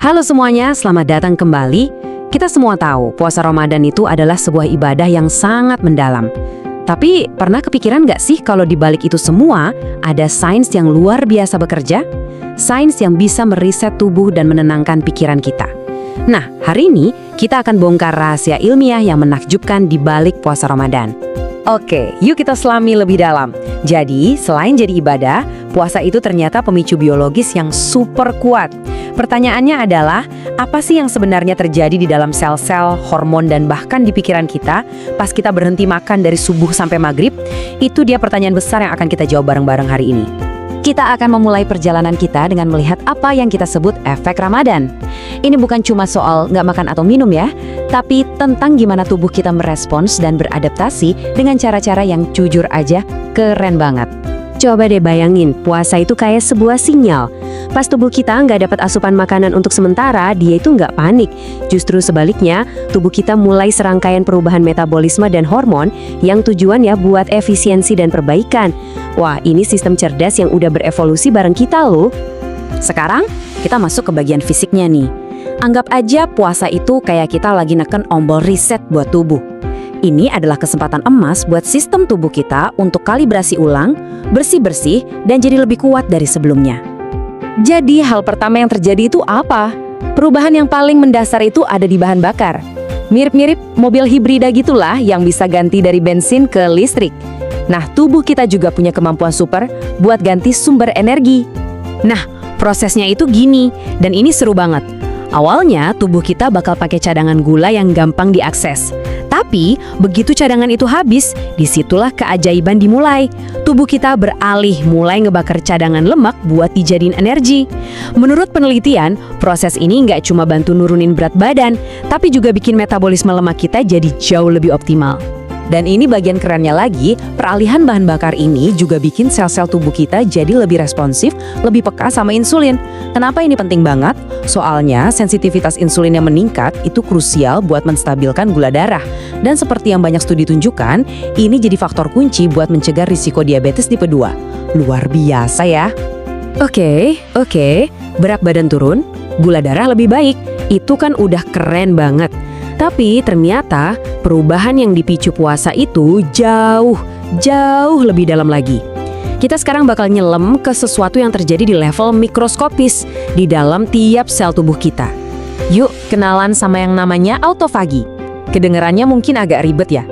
Halo semuanya, selamat datang kembali. Kita semua tahu puasa Ramadan itu adalah sebuah ibadah yang sangat mendalam. Tapi pernah kepikiran nggak sih kalau di balik itu semua ada sains yang luar biasa bekerja? Sains yang bisa meriset tubuh dan menenangkan pikiran kita. Nah, hari ini kita akan bongkar rahasia ilmiah yang menakjubkan di balik puasa Ramadan. Oke, yuk kita selami lebih dalam. Jadi, selain jadi ibadah, puasa itu ternyata pemicu biologis yang super kuat. Pertanyaannya adalah, apa sih yang sebenarnya terjadi di dalam sel-sel, hormon, dan bahkan di pikiran kita pas kita berhenti makan dari subuh sampai maghrib? Itu dia pertanyaan besar yang akan kita jawab bareng-bareng hari ini. Kita akan memulai perjalanan kita dengan melihat apa yang kita sebut efek Ramadan. Ini bukan cuma soal nggak makan atau minum ya, tapi tentang gimana tubuh kita merespons dan beradaptasi dengan cara-cara yang jujur aja keren banget. Coba deh bayangin, puasa itu kayak sebuah sinyal. Pas tubuh kita nggak dapat asupan makanan untuk sementara, dia itu nggak panik. Justru sebaliknya, tubuh kita mulai serangkaian perubahan metabolisme dan hormon yang tujuannya buat efisiensi dan perbaikan. Wah, ini sistem cerdas yang udah berevolusi bareng kita loh. Sekarang, kita masuk ke bagian fisiknya nih. Anggap aja puasa itu kayak kita lagi neken tombol reset buat tubuh. Ini adalah kesempatan emas buat sistem tubuh kita untuk kalibrasi ulang, bersih-bersih, dan jadi lebih kuat dari sebelumnya. Jadi hal pertama yang terjadi itu apa? Perubahan yang paling mendasar itu ada di bahan bakar. Mirip-mirip mobil hibrida gitulah yang bisa ganti dari bensin ke listrik. Nah, tubuh kita juga punya kemampuan super buat ganti sumber energi. Nah, prosesnya itu gini, dan ini seru banget. Awalnya, tubuh kita bakal pakai cadangan gula yang gampang diakses. Tapi, begitu cadangan itu habis, disitulah keajaiban dimulai. Tubuh kita beralih mulai ngebakar cadangan lemak buat dijadiin energi. Menurut penelitian, proses ini nggak cuma bantu nurunin berat badan, tapi juga bikin metabolisme lemak kita jadi jauh lebih optimal. Dan ini bagian kerennya lagi, peralihan bahan bakar ini juga bikin sel-sel tubuh kita jadi lebih responsif, lebih peka sama insulin. Kenapa ini penting banget? Soalnya sensitivitas insulin yang meningkat itu krusial buat menstabilkan gula darah. Dan seperti yang banyak studi tunjukkan, ini jadi faktor kunci buat mencegah risiko diabetes tipe 2. Luar biasa ya. Oke. Berat badan turun, gula darah lebih baik. Itu kan udah keren banget. Tapi ternyata perubahan yang dipicu puasa itu jauh lebih dalam lagi. Kita sekarang bakal nyelam ke sesuatu yang terjadi di level mikroskopis di dalam tiap sel tubuh kita. Yuk kenalan sama yang namanya autofagi. Kedengerannya mungkin agak ribet ya.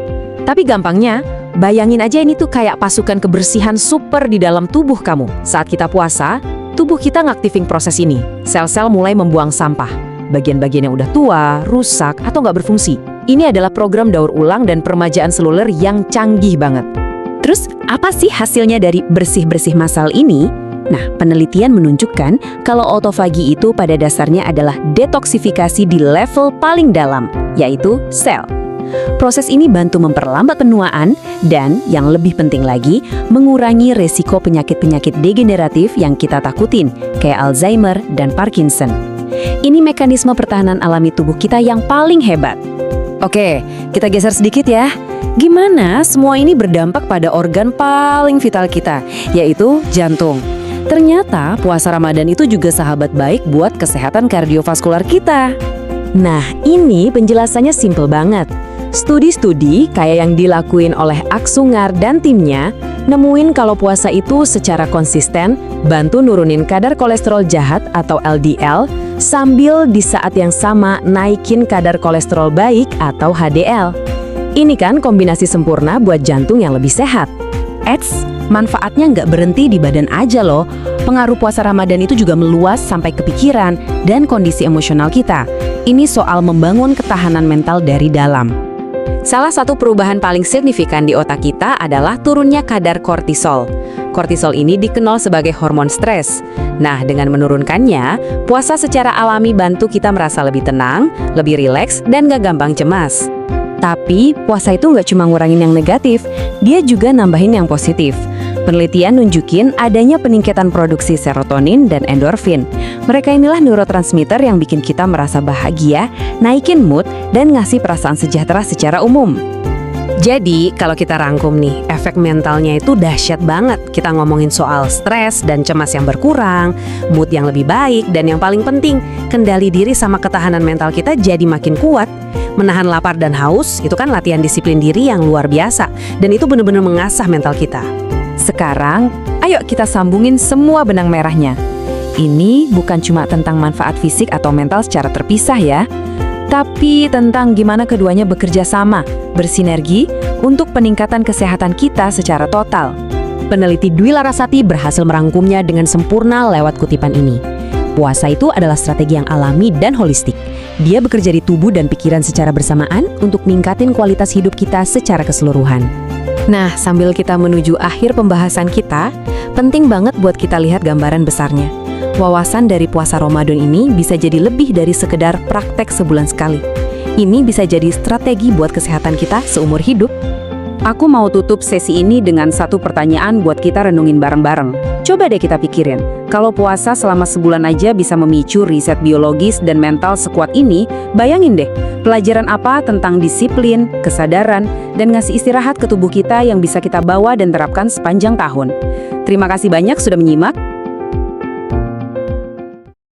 Tapi gampangnya, bayangin aja ini tuh kayak pasukan kebersihan super di dalam tubuh kamu. Saat kita puasa, tubuh kita ngaktifin proses ini. Sel-sel mulai membuang sampah. Bagian-bagian yang udah tua, rusak, atau nggak berfungsi. Ini adalah program daur ulang dan peremajaan seluler yang canggih banget. Terus, apa sih hasilnya dari bersih-bersih massal ini? Nah, penelitian menunjukkan kalau autofagi itu pada dasarnya adalah detoksifikasi di level paling dalam, yaitu sel. Proses ini bantu memperlambat penuaan dan, yang lebih penting lagi, mengurangi resiko penyakit-penyakit degeneratif yang kita takutin, kayak Alzheimer dan Parkinson. Ini mekanisme pertahanan alami tubuh kita yang paling hebat. Oke, kita geser sedikit ya. Gimana semua ini berdampak pada organ paling vital kita, yaitu jantung. Ternyata puasa Ramadan itu juga sahabat baik buat kesehatan kardiovaskular kita. Nah, ini penjelasannya simple banget. Studi-studi kayak yang dilakuin oleh Aksungar dan timnya nemuin kalau puasa itu secara konsisten bantu nurunin kadar kolesterol jahat atau LDL sambil di saat yang sama naikin kadar kolesterol baik atau HDL. Ini kan kombinasi sempurna buat jantung yang lebih sehat. Eits, manfaatnya nggak berhenti di badan aja loh. Pengaruh puasa Ramadan itu juga meluas sampai ke pikiran dan kondisi emosional kita. Ini soal membangun ketahanan mental dari dalam. Salah satu perubahan paling signifikan di otak kita adalah turunnya kadar kortisol. Kortisol ini dikenal sebagai hormon stres. Nah, dengan menurunkannya, puasa secara alami bantu kita merasa lebih tenang, lebih rileks, dan gak gampang cemas. Tapi, puasa itu nggak cuma ngurangin yang negatif, dia juga nambahin yang positif. Penelitian nunjukin adanya peningkatan produksi serotonin dan endorfin. Mereka inilah neurotransmitter yang bikin kita merasa bahagia, naikin mood, dan ngasih perasaan sejahtera secara umum. Jadi, kalau kita rangkum nih, efek mentalnya itu dahsyat banget. Kita ngomongin soal stres dan cemas yang berkurang, mood yang lebih baik, dan yang paling penting, kendali diri sama ketahanan mental kita jadi makin kuat. Menahan lapar dan haus, itu kan latihan disiplin diri yang luar biasa. Dan itu benar-benar mengasah mental kita. Sekarang, ayo kita sambungin semua benang merahnya. Ini bukan cuma tentang manfaat fisik atau mental secara terpisah ya, tapi tentang gimana keduanya bekerja sama, bersinergi untuk peningkatan kesehatan kita secara total. Peneliti Dwi Larasati berhasil merangkumnya dengan sempurna lewat kutipan ini. Puasa itu adalah strategi yang alami dan holistik. Dia bekerja di tubuh dan pikiran secara bersamaan untuk meningkatin kualitas hidup kita secara keseluruhan. Nah, sambil kita menuju akhir pembahasan kita, penting banget buat kita lihat gambaran besarnya. Wawasan dari puasa Ramadan ini bisa jadi lebih dari sekedar praktek sebulan sekali. Ini bisa jadi strategi buat kesehatan kita seumur hidup. Aku mau tutup sesi ini dengan satu pertanyaan buat kita renungin bareng-bareng. Coba deh kita pikirin, kalau puasa selama sebulan aja bisa memicu riset biologis dan mental sekuat ini, bayangin deh, pelajaran apa tentang disiplin, kesadaran, dan ngasih istirahat ke tubuh kita yang bisa kita bawa dan terapkan sepanjang tahun. Terima kasih banyak sudah menyimak.